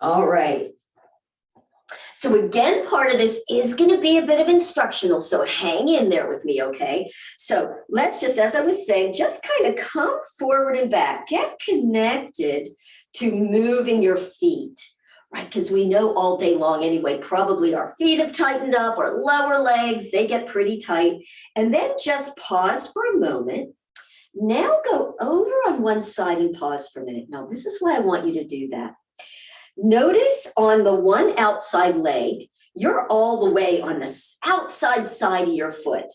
All right. So again, part of this is going to be a bit of instructional, so hang in there with me, okay? So let's just, as I was saying, just kind of come forward and back. Get connected to moving your feet, right? Because we know all day long anyway, probably our feet have tightened up, our lower legs, they get pretty tight. And then just pause for a moment. Now go over on one side and pause for a minute. Now, this is why I want you to do that. Notice on the one outside leg, you're all the way on the outside side of your foot.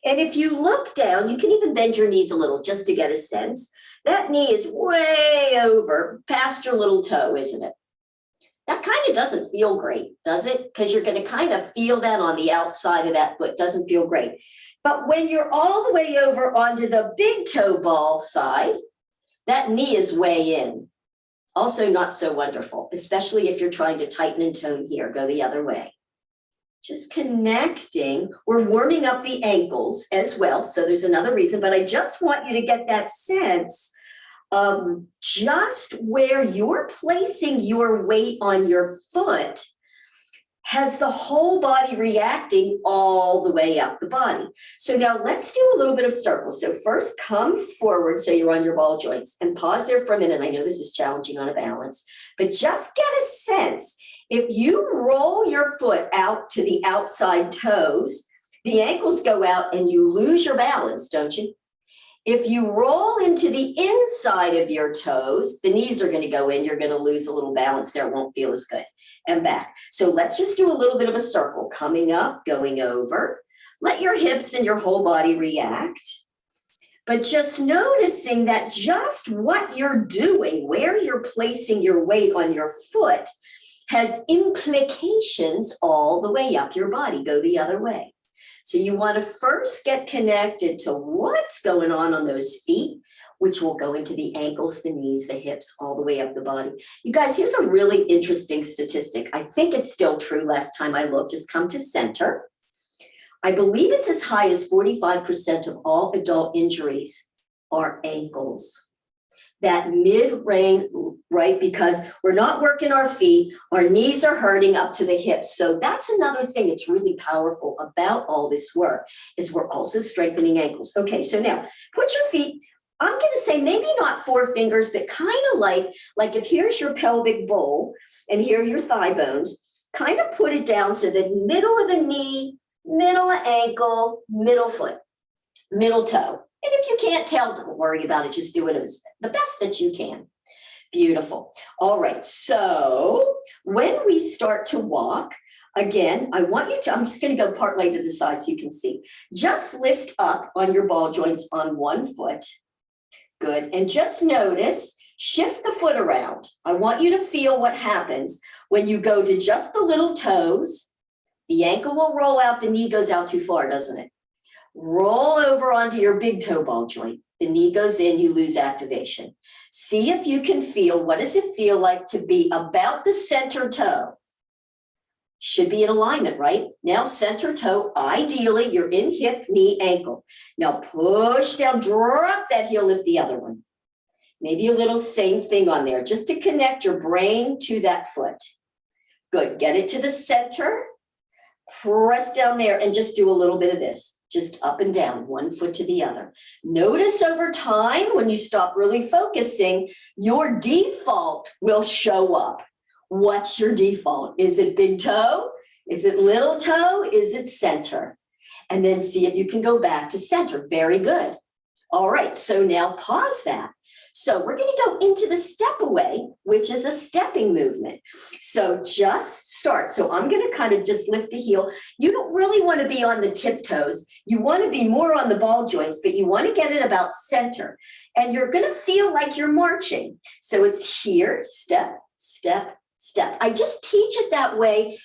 And if you look down, you can even bend your knees a little just to get a sense. That knee is way over past your little toe, isn't it? That kind of doesn't feel great, does it? Because you're going to kind of feel that on the outside of that foot. Doesn't feel great. But when you're all the way over onto the big toe ball side, that knee is way in. Also not so wonderful, especially if you're trying to tighten and tone here. Go the other way. Just connecting. We're warming up the ankles as well. So there's another reason, but I just want you to get that sense of just where you're placing your weight on your foot has the whole body reacting all the way up the body. So now let's do a little bit of circles. So first come forward so you're on your ball joints and pause there for a minute. I know this is challenging on a balance, but just get a sense. If you roll your foot out to the outside toes, the ankles go out and you lose your balance, don't you? If you roll into the inside of your toes, the knees are going to go in. You're going to lose a little balance there. It won't feel as good. And back. So let's just do a little bit of a circle. Coming up, going over. Let your hips and your whole body react. But just noticing that just what you're doing, where you're placing your weight on your foot, has implications all the way up your body. Go the other way. So you want to first get connected to what's going on those feet, which will go into the ankles, the knees, the hips, all the way up the body. You guys, here's a really interesting statistic. I think it's still true. Last time I looked, just come to center. I believe it's as high as 45% of all adult injuries are ankles. That mid-range, right? Because we're not working our feet, our knees are hurting up to the hips. So that's another thing that's really powerful about all this work is we're also strengthening ankles. Okay, so now put your feet, I'm going to say maybe not 4 fingers, but kind of like if here's your pelvic bowl and here are your thigh bones, kind of put it down so the middle of the knee, middle of ankle, middle foot, middle toe. And if you can't tell, don't worry about it. Just do it as the best that you can. Beautiful. All right. So when we start to walk, again, I want you to, I'm just going to go partway to the side so you can see. Just lift up on your ball joints on one foot. Good. And just notice, shift the foot around. I want you to feel what happens when you go to just the little toes. The ankle will roll out. The knee goes out too far, doesn't it? Roll over onto your big toe ball joint. The knee goes in, you lose activation. See if you can feel, what does it feel like to be about the center toe? Should be in alignment, right? Now center toe, ideally you're in hip, knee, ankle. Now push down, drop that heel, lift the other one. Maybe a little same thing on there, just to connect your brain to that foot. Good, get it to the center, press down there and just do a little bit of this. Just up and down, one foot to the other. Notice over time, when you stop really focusing, your default will show up. What's your default? Is it big toe? Is it little toe? Is it center? And then see if you can go back to center. Very good. All right, so now pause that. So we're going to go into the step away, which is a stepping movement. So just start. So I'm going to kind of just lift the heel. You don't really want to be on the tiptoes. You want to be more on the ball joints, but you want to get it about center. And you're going to feel like you're marching. So it's here, step, step, step. I just teach it that way.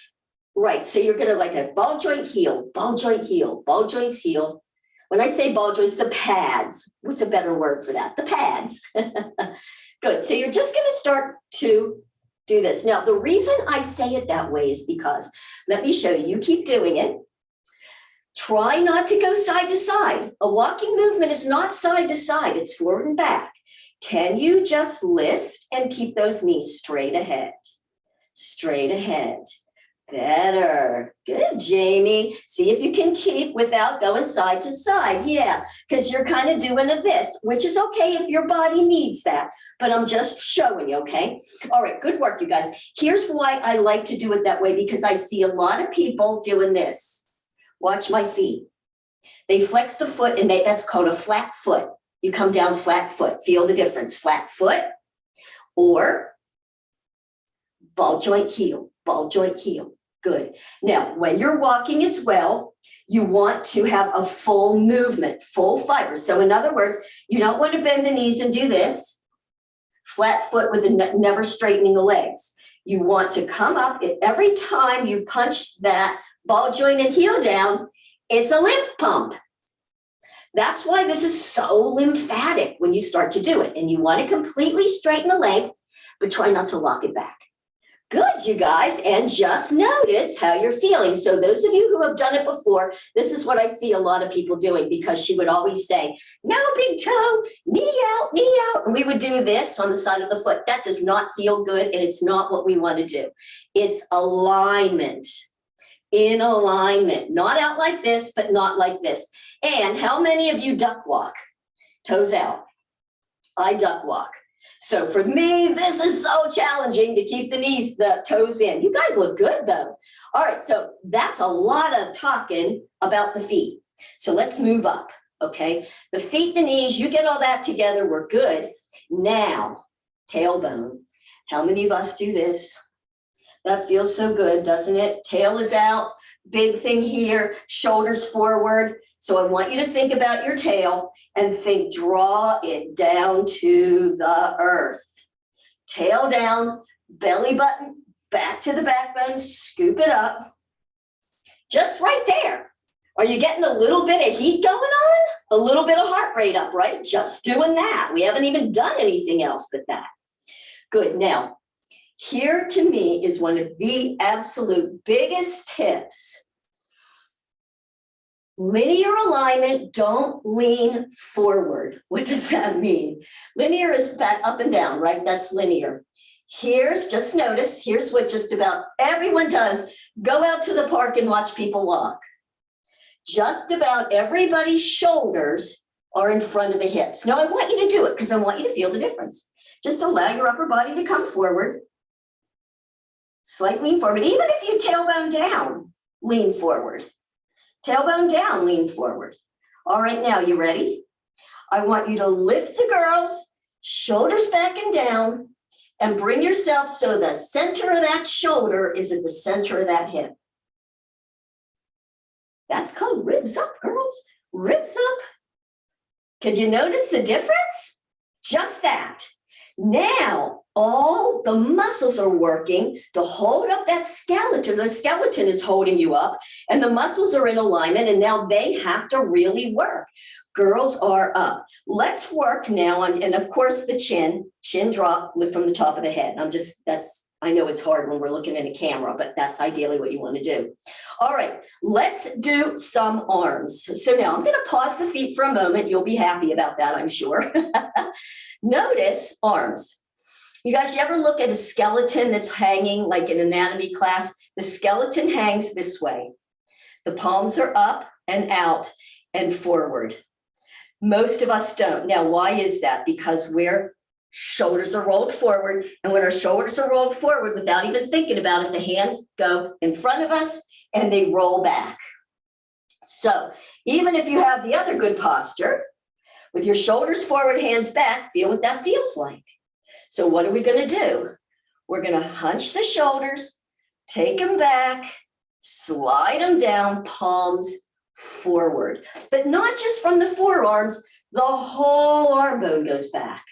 Right. So you're going to like a ball joint heel, ball joint heel, ball joints heel. When I say ball joints, the pads. What's a better word for that? The pads. Good. So you're just going to start to do this. Now, the reason I say it that way is because, let me show you. You keep doing it. Try not to go side to side. A walking movement is not side to side. It's forward and back. Can you just lift and keep those knees straight ahead? straight ahead. Better. Good, Jamie. See if you can keep without going side to side. Yeah, because you're kind of doing this, which is okay if your body needs that. But I'm just showing you, okay? All right, good work, you guys. Here's why I like to do it that way, because I see a lot of people doing this. Watch my feet. They flex the foot, and that's called a flat foot. You come down flat foot. Feel the difference. Flat foot or ball joint heel. Ball joint heel. Good. Now, when you're walking as well, you want to have a full movement, full fiber. So in other words, you don't want to bend the knees and do this. Flat foot with never straightening the legs. You want to come up. Every time you punch that ball joint and heel down, it's a lymph pump. That's why this is so lymphatic when you start to do it. And you want to completely straighten the leg, but try not to lock it back. Good, you guys, and just notice how you're feeling. So those of you who have done it before, this is what I see a lot of people doing, because she would always say, no big toe, knee out, and we would do this on the side of the foot. That does not feel good, and it's not what we want to do. It's alignment, in alignment, not out like this, but not like this. And how many of you duck walk? Toes out. I duck walk. So for me, this is so challenging to keep the toes in. You guys look good though. All right, so that's a lot of talking about the feet. So let's move up, okay? The feet, the knees, you get all that together, we're good. Now, tailbone. How many of us do this? That feels so good, doesn't it? Tail is out, big thing here, shoulders forward. So I want you to think about your tail and draw it down to the earth. Tail down, belly button, back to the backbone, scoop it up. Just right there. Are you getting a little bit of heat going on? A little bit of heart rate up, right? Just doing that. We haven't even done anything else but that. Good. Now, here to me is one of the absolute biggest tips. Linear alignment, don't lean forward. What does that mean? Linear is up and down, right? That's linear. Just notice, here's what just about everyone does. Go out to the park and watch people walk. Just about everybody's shoulders are in front of the hips. Now, I want you to do it because I want you to feel the difference. Just allow your upper body to come forward. Slight lean forward. Even if you tailbone down, lean forward. Tailbone down, lean forward. All right, now you ready? I want you to lift the girls, shoulders back and down, and bring yourself so the center of that shoulder is at the center of that hip. That's called ribs up, girls. Ribs up. Could you notice the difference? Just that. Now, all the muscles are working to hold up that skeleton. The skeleton is holding you up, and the muscles are in alignment, and now they have to really work. Girls are up. Let's work now on, and of course, the chin drop from the top of the head. I know it's hard when we're looking at a camera, but that's ideally what you want to do. All right, let's do some arms. So now I'm going to pause the feet for a moment. You'll be happy about that, I'm sure. Notice arms. You guys, you ever look at a skeleton that's hanging like in anatomy class? The skeleton hangs this way. The palms are up and out and forward. Most of us don't. Now, why is that? Because shoulders are rolled forward, and when our shoulders are rolled forward without even thinking about it, the hands go in front of us and they roll back. So even if you have the other good posture, with your shoulders forward, hands back, feel what that feels like. So what are we going to do? We're going to hunch the shoulders, take them back, slide them down, palms forward. But not just from the forearms, the whole arm bone goes back.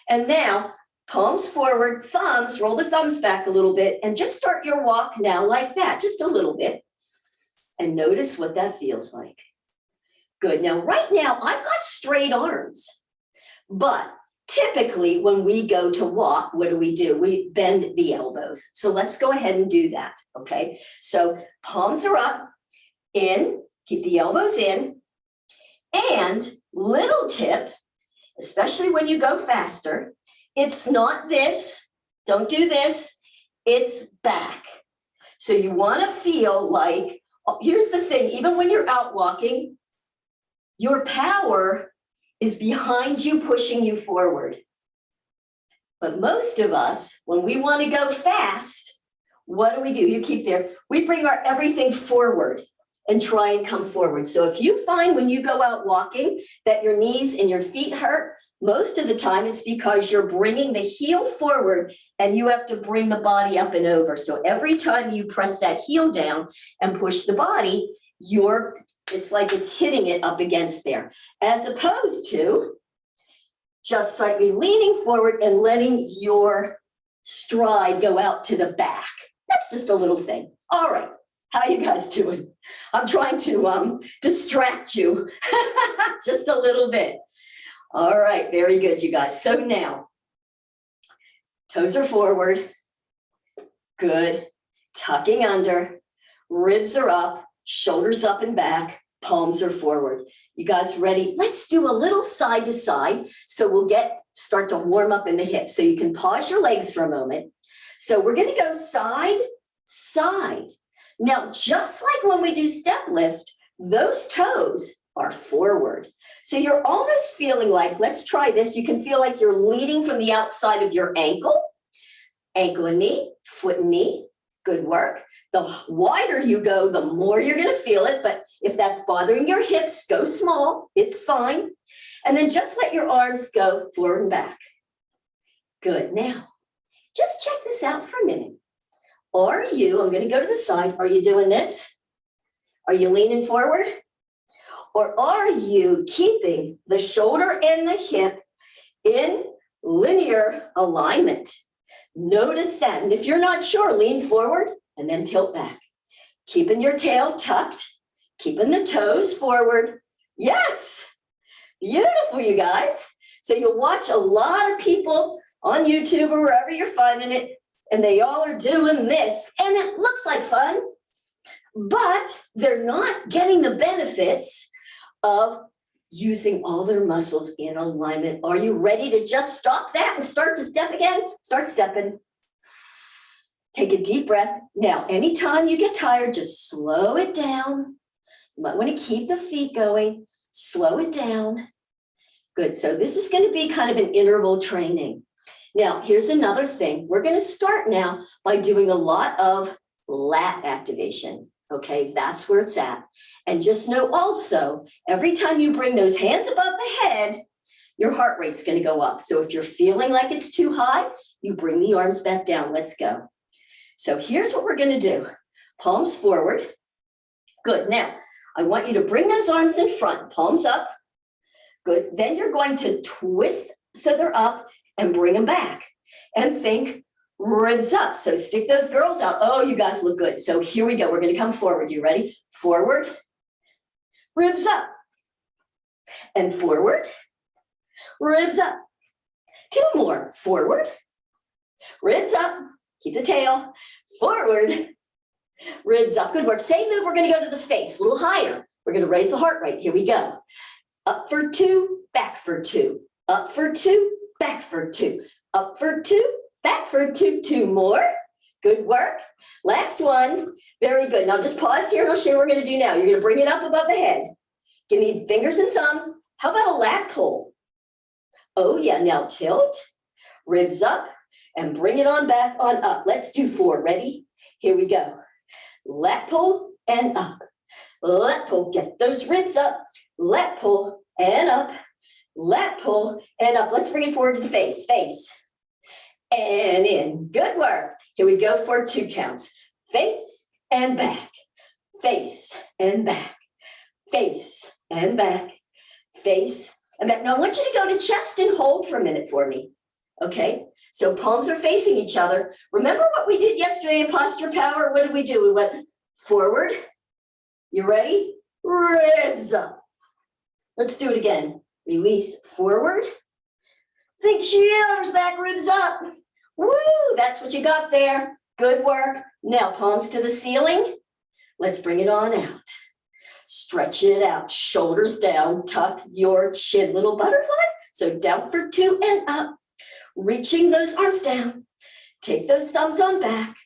And now, palms forward, thumbs, roll the thumbs back a little bit, and just start your walk now like that, just a little bit. And notice what that feels like. Good. Now, right now, I've got straight arms. But typically, when we go to walk, what do? We bend the elbows. So let's go ahead and do that, okay? So palms are up, in, keep the elbows in, and little tip, especially when you go faster, it's not this, don't do this, it's back. So you want to feel like, here's the thing, even when you're out walking, your power is behind you, pushing you forward. But most of us, when we want to go fast, what do? You keep there. We bring our everything forward and try and come forward. So if you find when you go out walking that your knees and your feet hurt, most of the time it's because you're bringing the heel forward and you have to bring the body up and over. So every time you press that heel down and push the body, it's like it's hitting it up against there, as opposed to just slightly leaning forward and letting your stride go out to the back. That's just a little thing. All right. How you guys doing? I'm trying to distract you just a little bit. All right, very good, you guys. So now, toes are forward. Good. Tucking under. Ribs are up. Shoulders up and back. Palms are forward. You guys ready? Let's do a little side to side. So we'll start to warm up in the hips. So you can pause your legs for a moment. So we're going to go side, side. Now, just like when we do step lift, those toes are forward. So you're almost feeling like, let's try this. You can feel like you're leading from the outside of your ankle and knee, foot and knee. Good work. The wider you go, the more you're going to feel it. But if that's bothering your hips, go small. It's fine. And then just let your arms go forward and back. Good. Now, just check this out for a minute. I'm going to go to the side. Are you doing this? Are you leaning forward? Or are you keeping the shoulder and the hip in linear alignment? Notice that. And if you're not sure, lean forward and then tilt back. Keeping your tail tucked, keeping the toes forward. Yes, beautiful, you guys. So you'll watch a lot of people on YouTube or wherever you're finding it, and they all are doing this, and it looks like fun, but they're not getting the benefits of using all their muscles in alignment. Are you ready to just stop that and start to step again? Start stepping. Take a deep breath. Now, anytime you get tired, just slow it down. You might want to keep the feet going. Slow it down. Good. So this is going to be kind of an interval training. Now, here's another thing. We're going to start now by doing a lot of lat activation. Okay, that's where it's at. And just know also, every time you bring those hands above the head, your heart rate's going to go up. So if you're feeling like it's too high, you bring the arms back down. Let's go. So here's what we're going to do. Palms forward. Good. Now, I want you to bring those arms in front. Palms up. Good. Then you're going to twist so they're up and bring them back. And think ribs up. So stick those girls out. Oh, you guys look good. So here we go. We're going to come forward. You ready? Forward. Ribs up. And forward. Ribs up. Two more. Forward. Ribs up. Keep the tail. Forward. Ribs up. Good work. Same move. We're going to go to the face. A little higher. We're going to raise the heart rate. Here we go. Up for two. Back for two. Up for two. Back for two. Up for two. Back for two. Two more. Good work. Last one. Very good. Now just pause here and I'll show you what we're going to do now. You're going to bring it up above the head. Give me fingers and thumbs. How about a lat pull? Oh yeah. Now tilt. Ribs up. And bring it on back on up. Let's do 4. Ready? Here we go. Lat pull and up. Lat pull. Get those ribs up. Lat pull and up. Lat pull and up. Let's bring it forward to the face. Face. And in. Good work. Here we go for 2 counts. Face and back. Face and back. Face and back. Face and back. Now I want you to go to chest and hold for a minute for me. Okay? So palms are facing each other. Remember what we did yesterday in posture power? What did we do? We went forward. You ready? Ribs up. Let's do it again. Release forward. Think shoulders back, ribs up. Woo, that's what you got there. Good work. Now palms to the ceiling. Let's bring it on out. Stretch it out. Shoulders down. Tuck your chin. Little butterflies. So down for 2 and up. Reaching those arms down, Take those thumbs on back.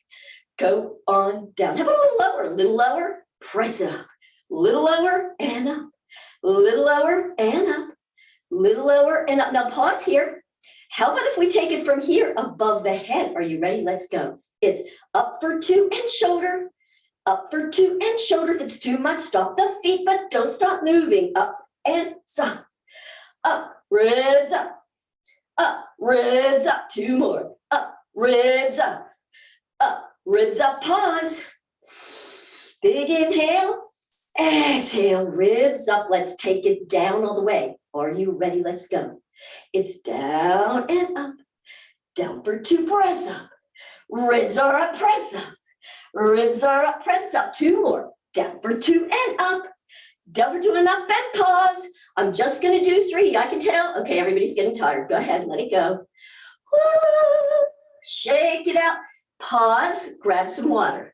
Go on down. How about a little lower? A little lower. Press it up. A little lower and up. A little lower and up. A little lower and up. Now pause here. How about if we take it from here above the head? Are you ready? Let's go. It's up for 2 and shoulder. Up for 2 and shoulder. If it's too much, stop the feet, but don't stop moving. Up and up. Up, ribs up. Up, ribs up. 2 more. Up, ribs up. Up, ribs up, pause. Big inhale. Exhale, ribs up. Let's take it down all the way. Are you ready? Let's go. It's down and up. Down for 2, press up. Ribs are up, press up. Ribs are up, press up. 2 more. Down for 2 and up. Down for 2 and up and pause. I'm just going to do 3. I can tell. Okay, everybody's getting tired. Go ahead, let it go. Woo, shake it out. Pause, grab some water.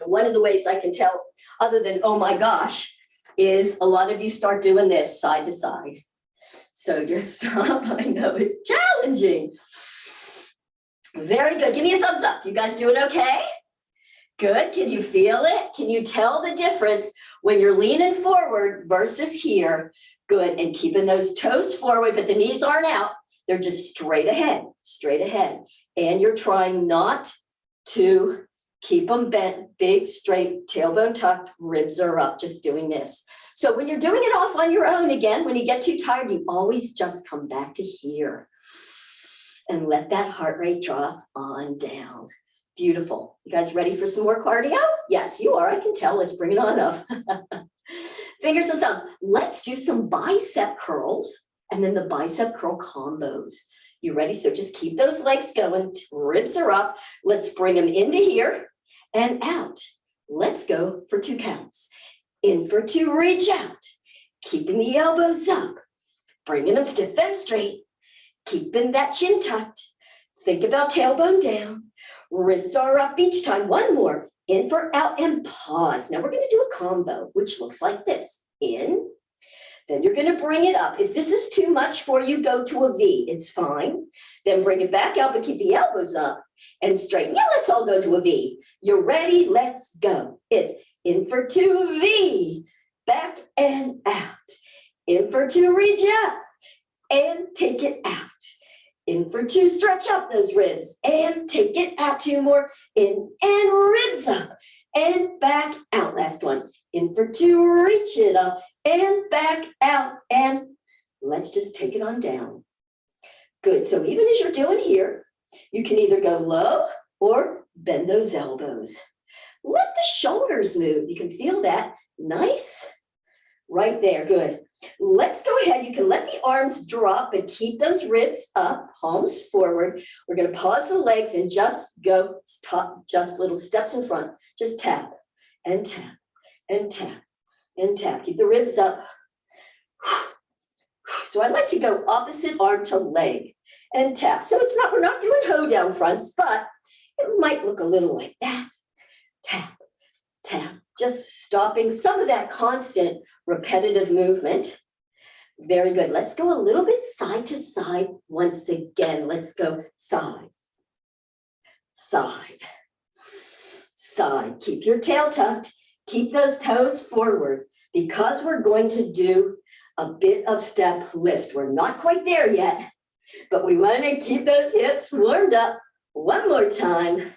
One of the ways I can tell, other than, oh my gosh, is a lot of you start doing this side to side. So just stop. I know it's challenging. Very good. Give me a thumbs up. You guys doing okay? Good. Can you feel it? Can you tell the difference when you're leaning forward versus here? Good. And keeping those toes forward, but the knees aren't out. They're just straight ahead, straight ahead. And you're trying not to keep them bent, big, straight, tailbone tucked, ribs are up, just doing this. So when you're doing it off on your own, again, when you get too tired, you always just come back to here and let that heart rate drop on down. Beautiful. You guys ready for some more cardio? Yes, you are. I can tell. Let's bring it on up. Fingers and thumbs. Let's do some bicep curls and then the bicep curl combos. You ready? So just keep those legs going. Ribs are up. Let's bring them into here and out. Let's go for 2 counts. In for 2, reach out. Keeping the elbows up. Bringing them stiff and straight. Keeping that chin tucked. Think about tailbone down. Ribs are up each time. 1 more. In for out and pause. Now we're going to do a combo, which looks like this. In. Then you're going to bring it up. If this is too much for you, go to a V. It's fine. Then bring it back out, but keep the elbows up and straighten. Yeah, let's all go to a V. You're ready? Let's go. It's in for 2, V. Back and out. In for 2, reach up and take it out. In for 2, stretch up those ribs and take it out. 2 more. In and ribs up and back out. Last one. In for 2, reach it up and back out. And let's just take it on down. Good. So even as you're doing here, you can either go low or bend those elbows. Let the shoulders move. You can feel that. Nice. Right there. Good. Let's go ahead. You can let the arms drop, but keep those ribs up, palms forward. We're going to pause the legs and just go just little steps in front. Just tap and tap and tap and tap. Keep the ribs up. So I like to go opposite arm to leg and tap. So we're not doing hoe down fronts, but it might look a little like that. Tap, tap, just stopping some of that constant repetitive movement. Very good. Let's go a little bit side to side once again. Let's go side, side, side. Keep your tail tucked. Keep those toes forward because we're going to do a bit of step lift. We're not quite there yet, but we want to keep those hips warmed up. 1 more time.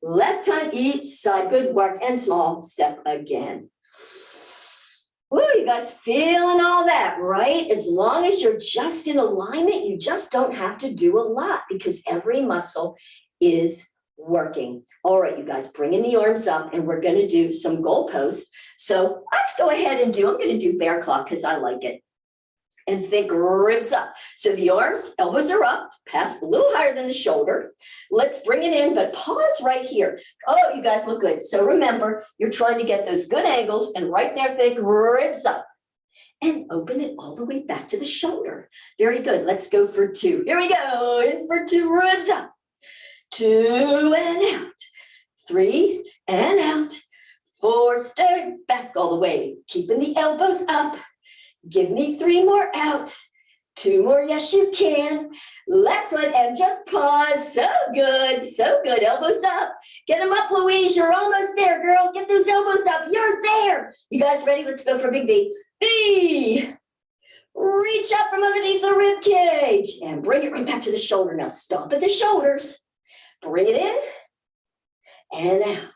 Last time each side. Good work. And small step again. Woo, you guys feeling all that, right? As long as you're just in alignment, you just don't have to do a lot because every muscle is working. All right, you guys, bringing the arms up and we're going to do some goalposts. So let's go ahead and I'm going to do bear claw because I like it. And think ribs up. So the arms, elbows are up, pass a little higher than the shoulder. Let's bring it in, but pause right here. Oh, you guys look good. So remember, you're trying to get those good angles and right there, think ribs up. And open it all the way back to the shoulder. Very good. Let's go for 2. Here we go. In for 2, ribs up. 2 and out. 3 and out. 4, stay back all the way. Keeping the elbows up. Give me 3 more out. 2 more, yes you can. Last one, and just pause. So good, so good. Elbows up. Get them up, Louise. You're almost there, girl. Get those elbows up. You're there. You guys ready? Let's go for a big V. V. Reach up from underneath the rib cage and bring it right back to the shoulder. Now stop at the shoulders. Bring it in and out.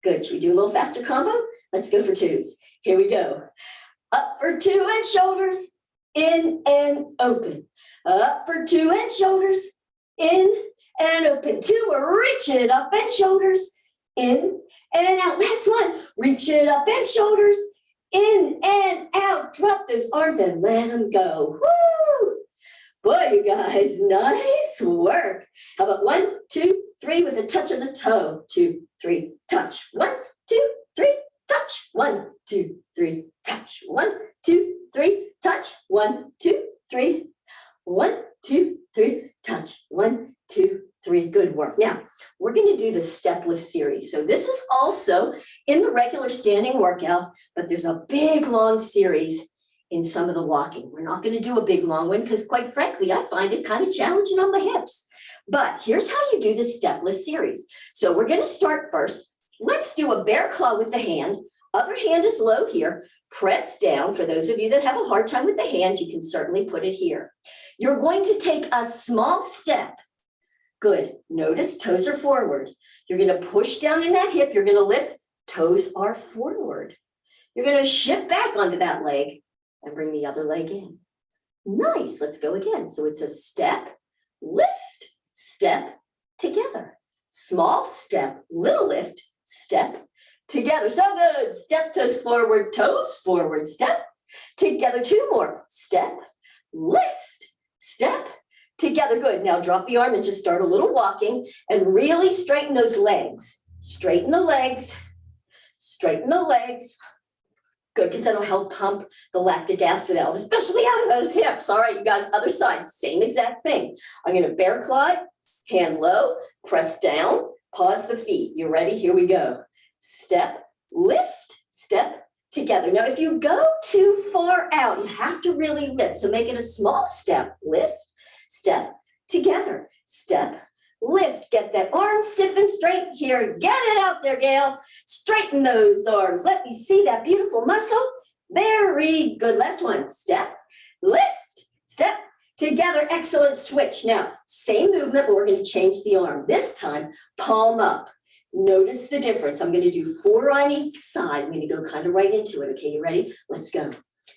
Good. Should we do a little faster combo? Let's go for 2s. Here we go. Up for 2 and shoulders. In and open. Up for 2 and shoulders. In and open. 2 more. Reach it up and shoulders. In and out. Last one. Reach it up and shoulders. In and out. Drop those arms and let them go. Woo! Boy, you guys, nice work. How about 1, 2, 3 with a touch of the toe. 2, 3, touch. 1, 2, 3, touch. 1, 2, 3, touch. 1, 2, 3, touch. 1, 2, 3. 1, 2, 3, touch. 1, 2, 3. Good work. Now, we're going to do the step lift series. So this is also in the regular standing workout, but there's a big, long series in some of the walking. We're not going to do a big, long one because, quite frankly, I find it kind of challenging on the hips. But here's how you do the step lift series. So we're going to start first. Let's do a bear claw with the hand. Other hand is low here. Press down. For those of you that have a hard time with the hand, you can certainly put it here. You're going to take a small step. Good. Notice toes are forward. You're going to push down in that hip. You're going to lift. Toes are forward. You're going to shift back onto that leg and bring the other leg in. Nice. Let's go again. So it's a step, lift, step, together. Small step, little lift, step, together. So good. Step, toes forward, step, together. 2 more. Step, lift, step, together. Good. Now drop the arm and just start a little walking and really straighten those legs. Straighten the legs. Straighten the legs. Good, because that'll help pump the lactic acid out, especially out of those hips. All right, you guys, other side, same exact thing. I'm going to bear claw, hand low, press down, pause the feet. You ready? Here we go. Step, lift, step, together. Now, if you go too far out, you have to really lift. So make it a small step, lift, step, together, step, lift. Get that arm stiff and straight here. Get it out there, Gail. Straighten those arms. Let me see that beautiful muscle. Very good. Last one. Step, lift, step, together. Excellent switch. Now, same movement, but we're going to change the arm. This time, palm up. Notice the difference. I'm going to do 4 on each side. I'm going to go kind of right into it. Okay, you ready? Let's go.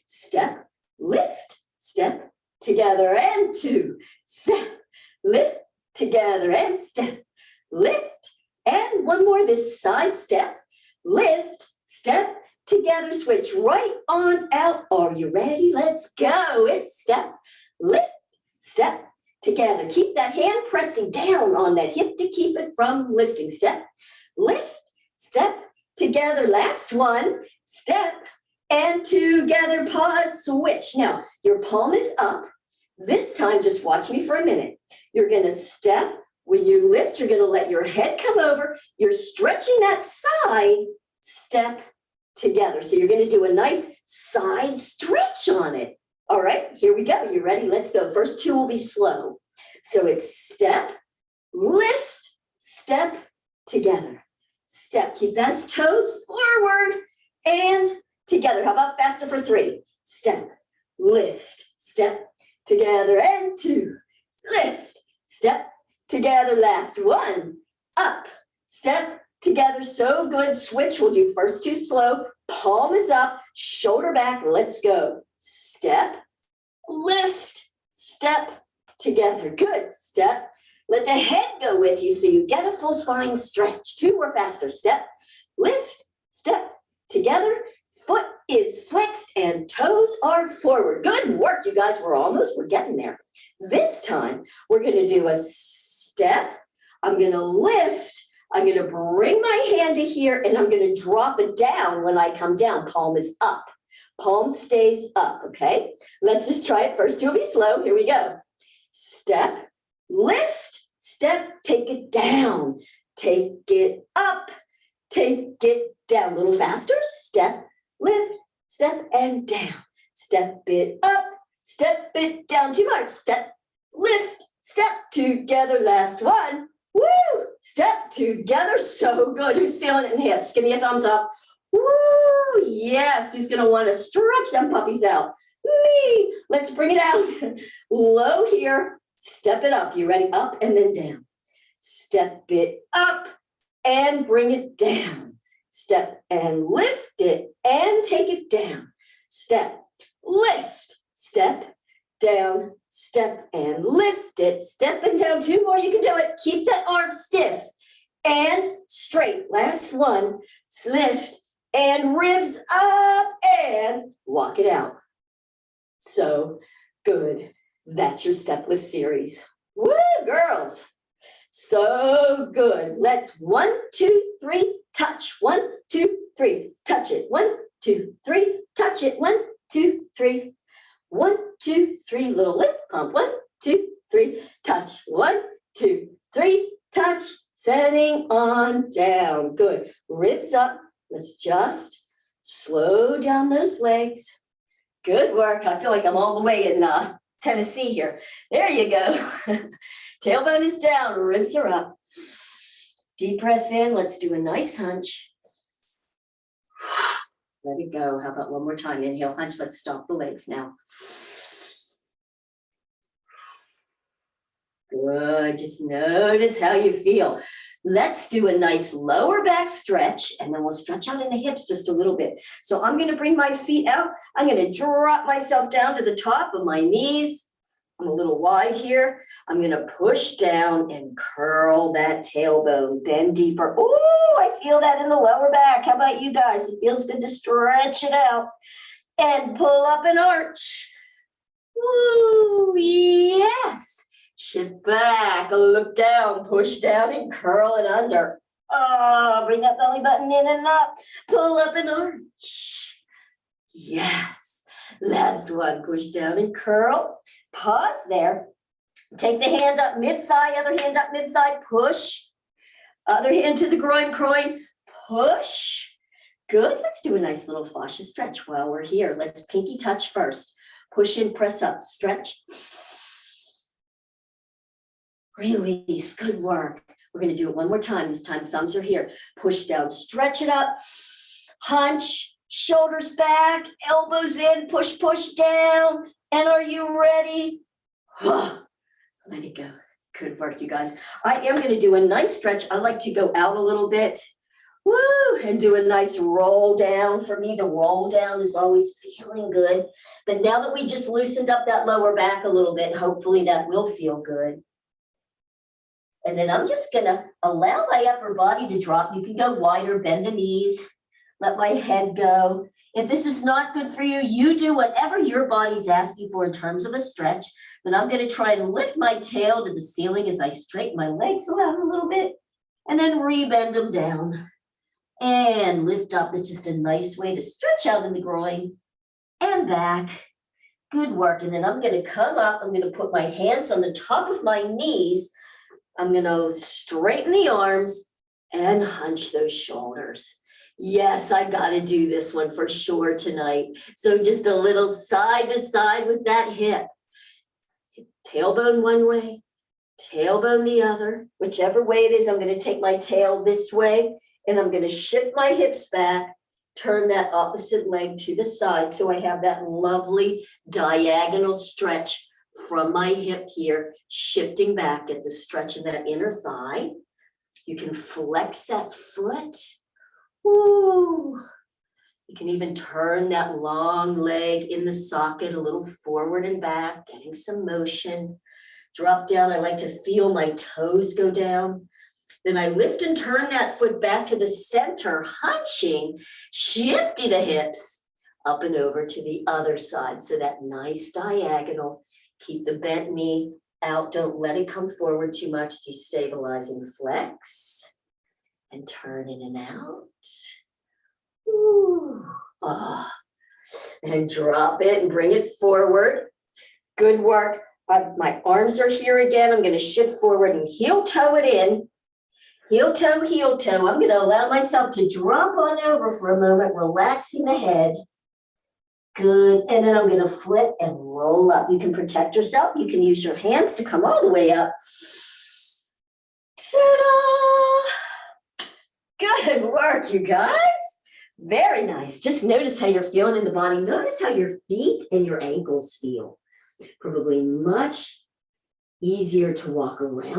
Step, lift, step, together, and 2. Step, lift, together, and step, lift, and 1 more. This side, step, lift, step, together, switch right on out. Are you ready? Let's go. It's step, lift, step, together. Keep that hand pressing down on that hip to keep it from lifting. Step, lift, step, together. Last one, step, and together, pause, switch. Now, your palm is up. This time, just watch me for a minute. You're going to step. When you lift, you're going to let your head come over. You're stretching that side, step, together. So you're going to do a nice side stretch on it. All right, here we go. You ready? Let's go. First 2 will be slow. So it's step, lift, step, together. Step. Keep those toes forward and together. How about faster for 3? Step, lift, step, together, and 2. Lift, step, together. Last one. Up, step, together. So good. Switch. We'll do first 2 slow. Palm is up, shoulder back. Let's go. Step, lift, step, together. Good. Step. Let the head go with you so you get a full spine stretch. 2 more faster. Step, lift, step, together. Foot is flexed and toes are forward. Good work, you guys. We're getting there. This time, we're going to do a step. I'm going to lift. I'm going to bring my hand to here, and I'm going to drop it down when I come down. Palm is up. Palm stays up, okay? Let's just try it first. It'll be slow. Here we go. Step, lift, step, take it down. Take it up, take it down. A little faster. Step, lift, step, and down. Step it up, step it down, 2 more, step, lift, step together, last one. Woo! Step together, so good. Who's feeling it in hips? Give me a thumbs up. Woo! Yes, who's gonna wanna stretch them puppies out? Me! Let's bring it out. Low here, step it up. You ready? Up and then down. Step it up and bring it down. Step and lift it and take it down. Step, lift, step, down, step and lift it. Step and down, 2 more, you can do it. Keep that arm stiff and straight. Last one, lift and ribs up and walk it out. So good. That's your step lift series. Woo, girls. So good. Let's 1, 2, 3, touch. 1, 2, 3, touch it. 1, 2, 3, touch it. 1, 2, 3. 1, 2, 3, little lift pump. 1, 2, 3, touch. 1, 2, 3, touch. Setting on down. Good. Ribs up. Let's just slow down those legs. Good work. I feel like I'm all the way in Tennessee here. There you go. Tailbone is down, ribs are up. Deep breath in. Let's do a nice hunch. Let it go. How about one more time? Inhale, hunch. Let's stop the legs now. Good. Just notice how you feel. Let's do a nice lower back stretch, and then we'll stretch out in the hips just a little bit. So I'm going to bring my feet out. I'm going to drop myself down to the top of my knees. I'm a little wide here. I'm going to push down and curl that tailbone, bend deeper. Oh, I feel that in the lower back. How about you guys? It feels good to stretch it out and pull up an arch. Ooh, yes. Shift back, look down, push down and curl it under. Oh, bring that belly button in and up. Pull up an arch. Yes. Last one, push down and curl. Pause there. Take the hand up mid-thigh, other hand up mid-thigh, push. Other hand to the groin, push. Good, let's do a nice little fascia stretch while we're here. Let's pinky touch first. Push in, press up, stretch. Release, good work. We're gonna do it one more time. This time thumbs are here. Push down, stretch it up, hunch, shoulders back, elbows in, push, push down. And are you ready? Let it go. Good work, you guys. I am gonna do a nice stretch. I like to go out a little bit. Woo, and do a nice roll down. For me, the roll down is always feeling good. But now that we just loosened up that lower back a little bit, hopefully that will feel good. And then I'm just gonna allow my upper body to drop. You can go wider, bend the knees, let my head go. If this is not good for you, you do whatever your body's asking for in terms of a stretch. Then I'm gonna try and lift my tail to the ceiling as I straighten my legs out a little bit, and then rebend them down. And lift up. It's just a nice way to stretch out in the groin and back. Good work. And then I'm gonna come up. I'm gonna put my hands on the top of my knees. I'm gonna straighten the arms and hunch those shoulders. Yes, I gotta do this one for sure tonight. So just a little side to side with that hip. Tailbone one way, tailbone the other. Whichever way it is, I'm gonna take my tail this way and I'm gonna shift my hips back, turn that opposite leg to the side so I have that lovely diagonal stretch from my hip here, shifting back, get the stretch in that inner thigh. You can flex that foot. Woo. You can even turn that long leg in the socket a little forward and back, getting some motion. Drop down. I like to feel my toes go down. Then I lift and turn that foot back to the center, hunching, shifting the hips up and over to the other side. So that nice diagonal. Keep the bent knee out. Don't let it come forward too much. Destabilize and flex. And turn in and out. Ooh. Oh. And drop it and bring it forward. Good work. My arms are here again. I'm going to shift forward and heel toe it in. Heel toe, heel toe. I'm going to allow myself to drop on over for a moment, relaxing the head. Good. And then I'm going to flip and roll up. You can protect yourself. You can use your hands to come all the way up. Ta-da! Good work, you guys. Very nice. Just notice how you're feeling in the body. Notice how your feet and your ankles feel. Probably much easier to walk around.